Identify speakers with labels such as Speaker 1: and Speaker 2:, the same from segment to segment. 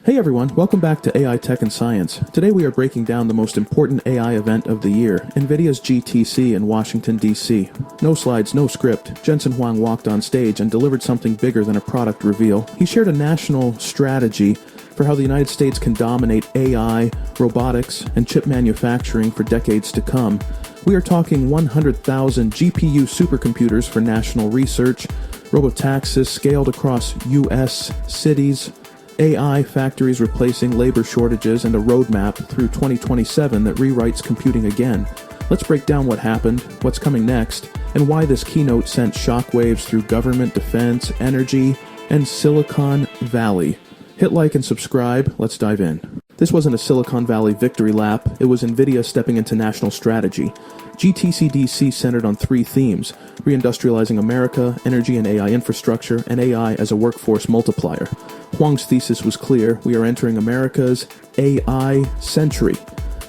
Speaker 1: Hey everyone, welcome back to AI Tech and Science. Today we are breaking down the most important AI event of the year, Nvidia's GTC in Washington, D.C. No slides, no script. Jensen Huang walked on stage and delivered something bigger than a product reveal. He shared a national strategy for how the United States can dominate AI, robotics, and chip manufacturing for decades to come. We are talking 100,000 GPU supercomputers for national research, robotaxis scaled across U.S. cities, AI factories replacing labor shortages, and a roadmap through 2027 that rewrites computing again. Let's break down what happened, what's coming next, and why this keynote sent shockwaves through government, defense, energy, and Silicon Valley. Hit like and subscribe. Let's dive in. This wasn't a Silicon Valley victory lap. It was Nvidia stepping into national strategy. GTC DC centered on three themes: reindustrializing America, energy and AI infrastructure, and AI as a workforce multiplier. Huang's thesis was clear: we are entering America's AI century.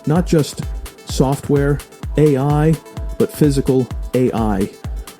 Speaker 1: Not just software AI, but physical AI.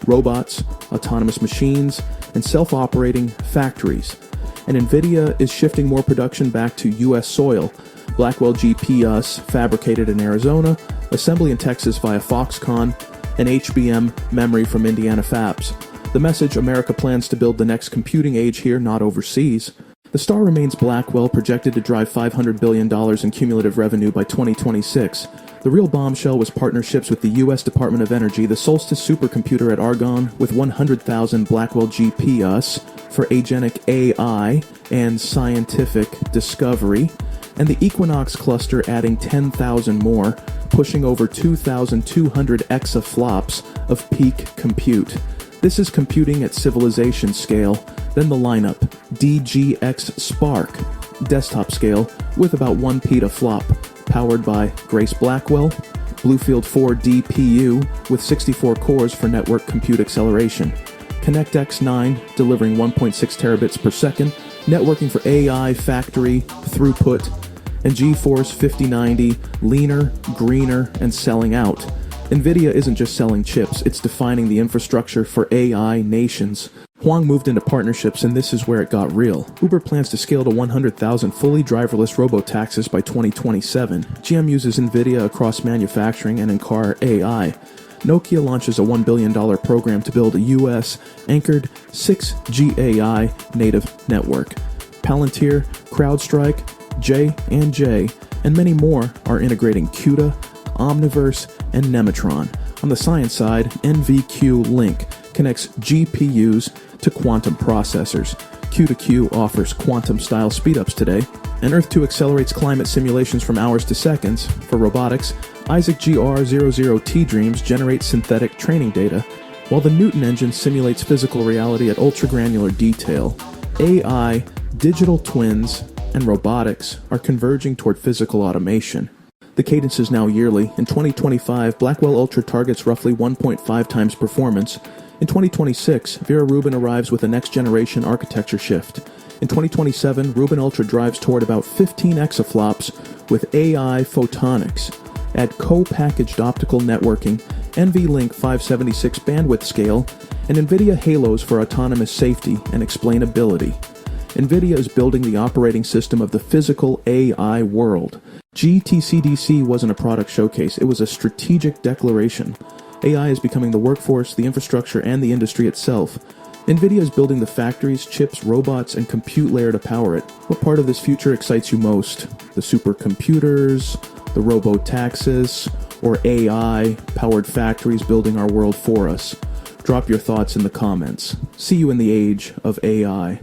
Speaker 1: Robots, autonomous machines, and self-operating factories. And Nvidia is shifting more production back to U.S. soil. Blackwell GPUs fabricated in Arizona, assembly in Texas via Foxconn, and HBM memory from Indiana fabs. The message: America plans to build the next computing age here, not overseas. The star remains Blackwell, projected to drive $500 billion in cumulative revenue by 2026. The real bombshell was partnerships with the U.S. Department of Energy, the Solstice supercomputer at Argonne with 100,000 Blackwell GPUs for agentic AI and scientific discovery, and the Equinox cluster adding 10,000 more, pushing over 2,200 exaflops of peak compute. This is computing at civilization scale. Then the lineup: DGX Spark, desktop scale with about 1 petaflop, powered by Grace Blackwell, Bluefield 4 DPU with 64 cores for network compute acceleration, ConnectX 9 delivering 1.6 terabits per second, networking for AI factory throughput, and GeForce 5090 leaner, greener, and selling out. Nvidia isn't just selling chips, it's defining the infrastructure for AI nations. Huang moved into partnerships, and this is where it got real. Uber plans to scale to 100,000 fully driverless robotaxis by 2027. GM uses Nvidia across manufacturing and in-car AI. Nokia launches a $1 billion program to build a US-anchored 6G AI native network. Palantir, CrowdStrike, J&J, and many more are integrating CUDA, Omniverse, and Nematron. On the science side, NVQ Link connects GPUs to quantum processors. Q2Q offers quantum-style speedups today, and Earth-2 accelerates climate simulations from hours to seconds. For robotics, Isaac GR00T Dreams generates synthetic training data, while the Newton engine simulates physical reality at ultra-granular detail. AI, digital twins, and robotics are converging toward physical automation. The cadence is now yearly. In 2025, Blackwell Ultra targets roughly 1.5 times performance. In 2026, Vera Rubin arrives with a next-generation architecture shift. In 2027, Rubin Ultra drives toward about 15 exaflops with AI photonics. Add co-packaged optical networking, NVLink 576 bandwidth scale, and NVIDIA Halos for autonomous safety and explainability. NVIDIA is building the operating system of the physical AI world. GTC-DC wasn't a product showcase, it was a strategic declaration. AI is becoming the workforce, the infrastructure, and the industry itself. NVIDIA is building the factories, chips, robots, and compute layer to power it. What part of this future excites you most? The supercomputers, the robotaxis, or AI-powered factories building our world for us? Drop your thoughts in the comments. See you in the age of AI.